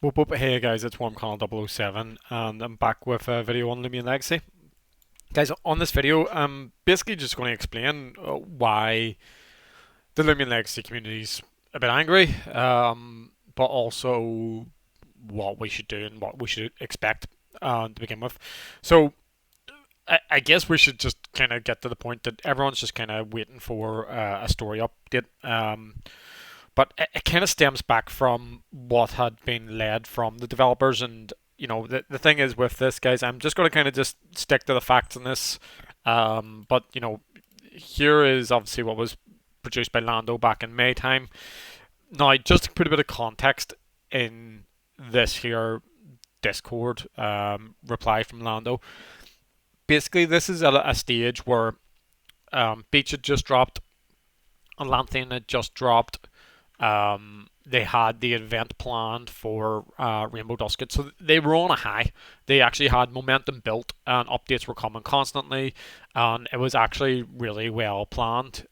Whoop whoop, hey guys, it's Worm Connell 007 and I'm back with a video on Loomian Legacy. Guys, on this video, I'm basically just going to explain why the Loomian Legacy community's a bit angry, but also what we should do and what we should expect to begin with. So, I guess we should just kind of get to the point that everyone's just kind of waiting for a story update. But it kind of stems back from what had been led from the developers. And the thing is with this, guys, I'm just going to kind of just stick to the facts in this. But here is obviously what was produced by Lando back in May time. Now, just to put a bit of context in this here Discord reply from Lando, basically this is at a stage where Beach had just dropped, Atlantean had just dropped. They had the event planned for Rainbow Dusket, so they were on a high. They actually had momentum built, and updates were coming constantly, and it was actually really well planned.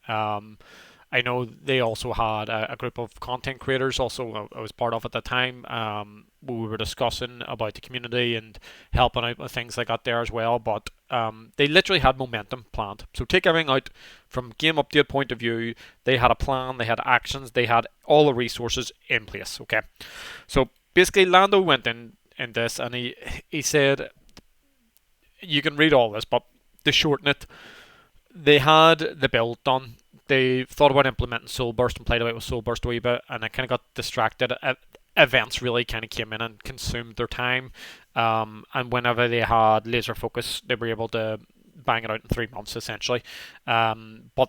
I know they also had a group of content creators. Also, I was part of at the time. We were discussing about the community and helping out with things like that there as well. But they literally had momentum planned. So take everything out from game update point of view. They had a plan. They had actions. They had all the resources in place. Okay, so basically Lando went in this and he said, you can read all this, but to shorten it, they had the build done. They thought about implementing Soul Burst and played about with Soul Burst a wee bit, and I kind of got distracted. Events really kind of came in and consumed their time. And whenever they had laser focus, they were able to bang it out in 3 months essentially. But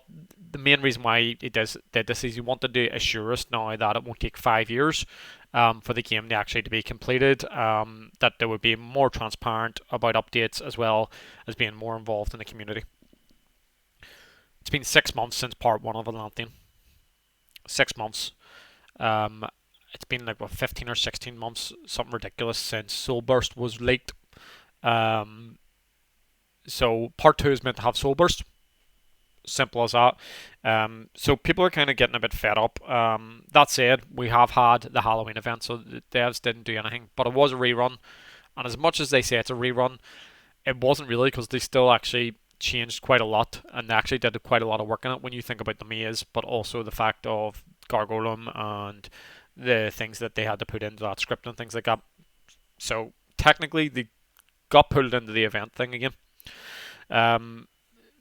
the main reason why he did this is he wanted to assure us now that it won't take 5 years for the game to actually to be completed. That they would be more transparent about updates as well as being more involved in the community. It's been 6 months since part one of Atlantean. 6 months. It's been like 15 or 16 months, something ridiculous, since Soul Burst was leaked. So part two is meant to have Soul Burst. Simple as that. So people are kind of getting a bit fed up. That said, we have had the Halloween event, so the devs didn't do anything, but it was a rerun. And as much as they say it's a rerun, it wasn't really, because they still actually changed quite a lot, and they actually did quite a lot of work in it when you think about the maze, but also the fact of Gargolem and the things that they had to put into that script and things like that. So technically they got pulled into the event thing again.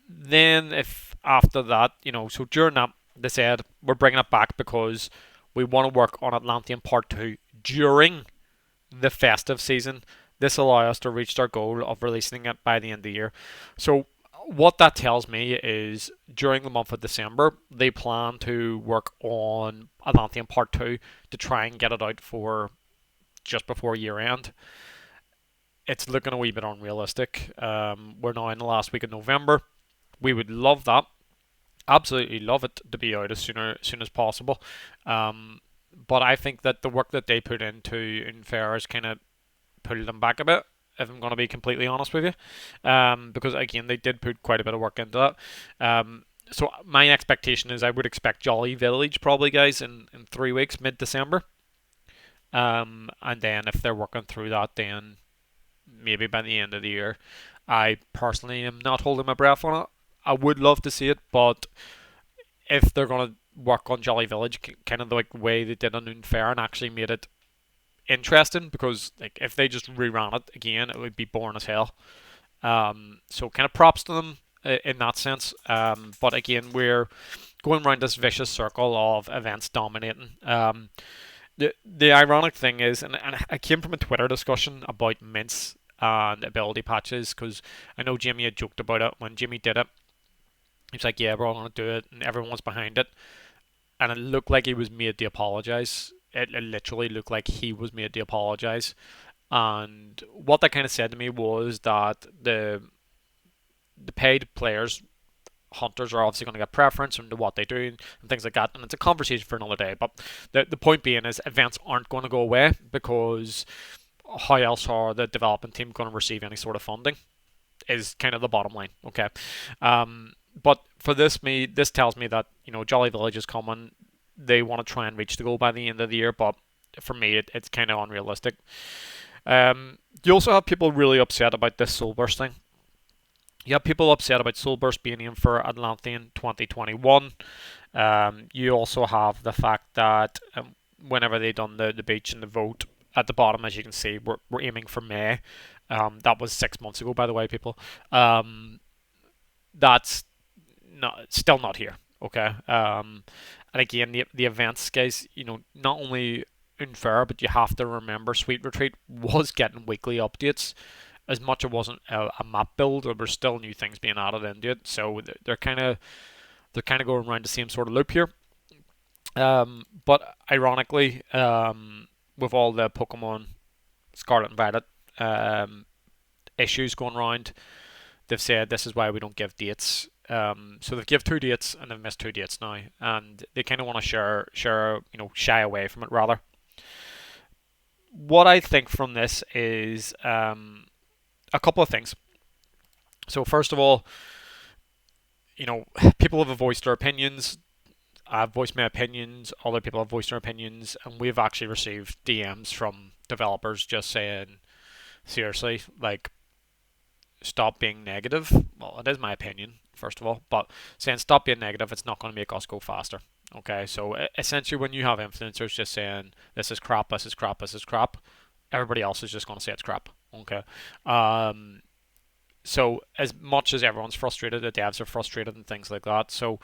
Then if after that, so during that they said we're bringing it back because we want to work on Atlantean Part 2 during the festive season. This allows us to reach our goal of releasing it by the end of the year. So what that tells me is during the month of December, they plan to work on Atlantean Part 2 to try and get it out for just before year end. It's looking a wee bit unrealistic. We're now in the last week of November. We would love that. Absolutely love it to be out as soon as possible. But I think that the work that they put into Infer has kind of pulled them back a bit, if I'm going to be completely honest with you, because again they did put quite a bit of work into that. So my expectation is I would expect Jolly Village probably, guys, in 3 weeks, mid-December, and then if they're working through that, then maybe by the end of the year. I personally am not holding my breath on it. I would love to see it, but if they're going to work on Jolly Village kind of the way they did on Unfair and actually made it interesting, because like if they just reran it again, it would be boring as hell. So kind of props to them in that sense. But again, we're going around this vicious circle of events dominating. The ironic thing is, and I came from a Twitter discussion about mints and ability patches, because I know Jimmy had joked about it when Jimmy did it. He's like, yeah, we're all going to do it, and everyone was behind it. And it looked like he was made to apologise. It literally looked like he was made to apologise. And what that kind of said to me was that the paid players, hunters, are obviously going to get preference into what they do and things like that. And it's a conversation for another day. But the point being is events aren't going to go away, because how else are the development team going to receive any sort of funding? Is kind of the bottom line. Okay. But for this tells me that Jolly Village is coming. They want to try and reach the goal by the end of the year, but for me, it's kind of unrealistic. You also have people really upset about this soul burst thing. You have people upset about soul burst being in for Atlantean 2021. You also have the fact that whenever they done the beach and the vote at the bottom, as you can see, we're aiming for May. That was 6 months ago, by the way, people. That's still not here. Okay. And again, the events, guys. Not only unfair, but you have to remember, Sweet Retreat was getting weekly updates. As much it wasn't a map build, there were still new things being added into it. So they're kind of going around the same sort of loop here. But ironically, with all the Pokemon Scarlet and Violet issues going around, they've said this is why we don't give dates. So they've give 2 dates and they've missed 2 dates now, and they kind of want to shy away from it rather. What I think from this is a couple of things. So first of all, people have voiced their opinions. I've voiced my opinions. Other people have voiced their opinions, and we've actually received DMs from developers just saying, seriously, like, stop being negative. Well, it is my opinion, first of all, but saying stop being negative, it's not going to make us go faster. Okay, so essentially, when you have influencers just saying this is crap, this is crap, this is crap, everybody else is just going to say it's crap. Okay, so as much as everyone's frustrated, the devs are frustrated and things like that. So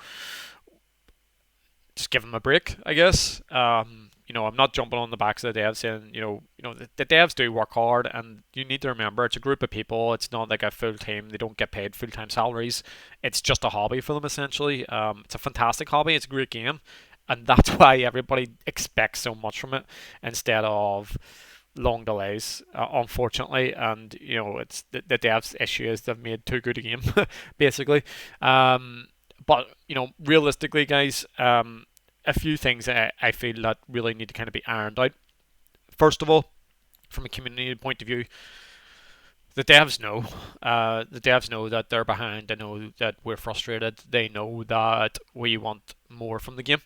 just give them a break, I guess. I'm not jumping on the backs of the devs saying, the devs do work hard, and you need to remember it's a group of people. It's not like a full team. They don't get paid full time salaries. It's just a hobby for them essentially. It's a fantastic hobby. It's a great game, and that's why everybody expects so much from it instead of long delays, unfortunately. And it's the devs' issue is they've made too good a game, basically. But realistically, guys, a few things I feel that really need to kind of be ironed out. First of all, from a community point of view, the devs know. The devs know that they're behind. They know that we're frustrated. They know that we want more from the game.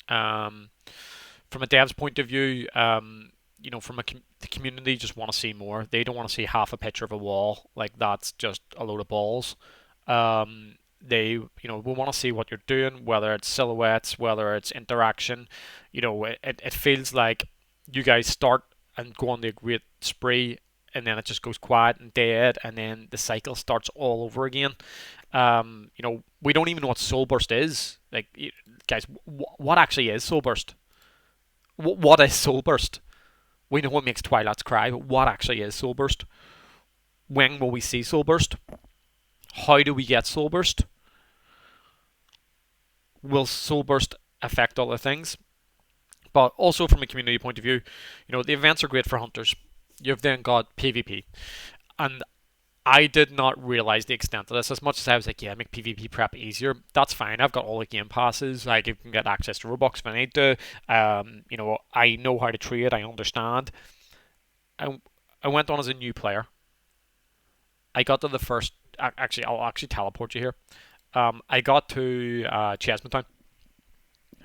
From a dev's point of view, the community just want to see more. They don't want to see half a picture of a wall. Like, that's just a load of balls. We want to see what you're doing, whether it's silhouettes, whether it's interaction. It feels like you guys start and go on the great spree, and then it just goes quiet and dead, and then the cycle starts all over again. We don't even know what Soul Burst is. Like, guys, what actually is Soul Burst? What is Soul Burst? We know what makes Twilight's cry, but what actually is Soul Burst? When will we see Soul Burst? How do we get Soul Burst? Will Soul Burst affect other things? But also from a community point of view, the events are great for hunters. You've then got PvP. And I did not realize the extent of this. As much as I was like, yeah, make PvP prep easier. That's fine. I've got all the game passes. Like, you can get access to Robux if I need to. I know how to trade. I understand. I went on as a new player. I got to the first. Actually, I'll actually teleport you here. I got to Chessman Town.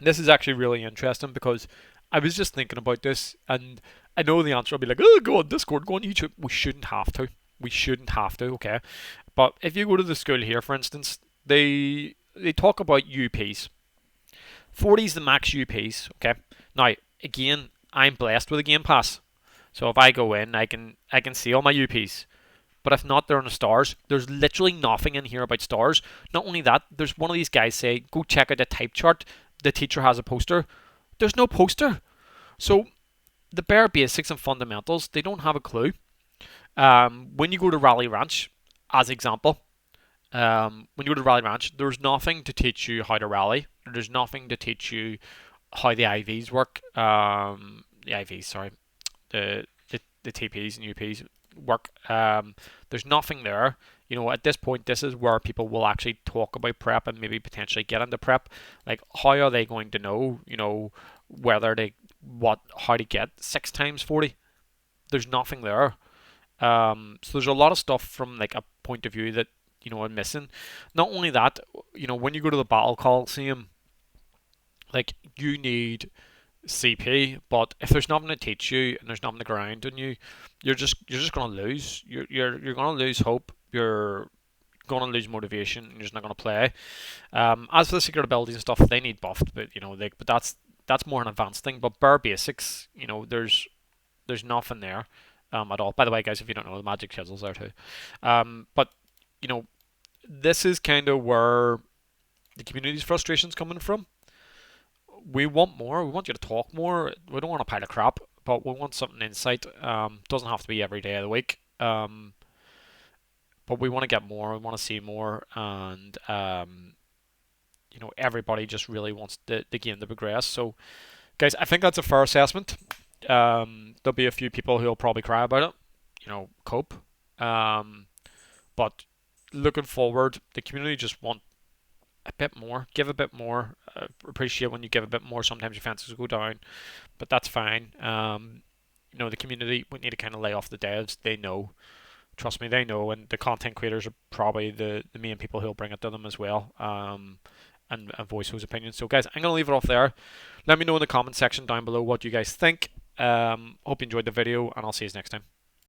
This is actually really interesting because I was just thinking about this, and I know the answer will be like, oh, go on Discord, go on YouTube. We shouldn't have to. We shouldn't have to, okay? But if you go to the school here, for instance, they talk about UPs. 40 is the max UPs, okay? Now, again, I'm blessed with a Game Pass. So if I go in, I can see all my UPs. But if not, they're on the stars. There's literally nothing in here about stars. Not only that, there's one of these guys say, go check out the type chart. The teacher has a poster. There's no poster. So the bare basics and fundamentals, they don't have a clue. When you go to Rally Ranch, as example, when you go to Rally Ranch, there's nothing to teach you how to rally. There's nothing to teach you how the IVs work. The IVs, sorry, the TPs and UPs work. There's nothing there. At this point, this is where people will actually talk about prep and maybe potentially get into prep. Like, how are they going to know? How to get 6 times 40? There's nothing there. So there's a lot of stuff from like a point of view that I'm missing. Not only that, when you go to the Battle Coliseum, like, you need CP, but if there's nothing to teach you and there's nothing to grind on you, you're just gonna lose. You're gonna lose hope. You're gonna lose motivation, and you're just not gonna play. As for the secret abilities and stuff, they need buffed, but but that's more an advanced thing. But bare basics, there's nothing there at all. By the way, guys, if you don't know, the magic chisel's there too. But you know, this is kind of where the community's frustration's coming from. We want more. We want you to talk more. We don't want a pile of crap, but we want something insight. Doesn't have to be every day of the week. But we want to get more. We want to see more, and everybody just really wants the game to progress. So, guys, I think that's a fair assessment. There'll be a few people who'll probably cry about it. Cope. But looking forward, the community just want a bit more, give a bit more. Appreciate when you give a bit more. Sometimes your fences go down, but that's fine. The community, we need to kind of lay off the devs. They know, trust me, they know, and the content creators are probably the main people who'll bring it to them as well. And voice those opinions. So, guys, I'm gonna leave it off there. Let me know in the comment section down below what you guys think. Hope you enjoyed the video, and I'll see you next time.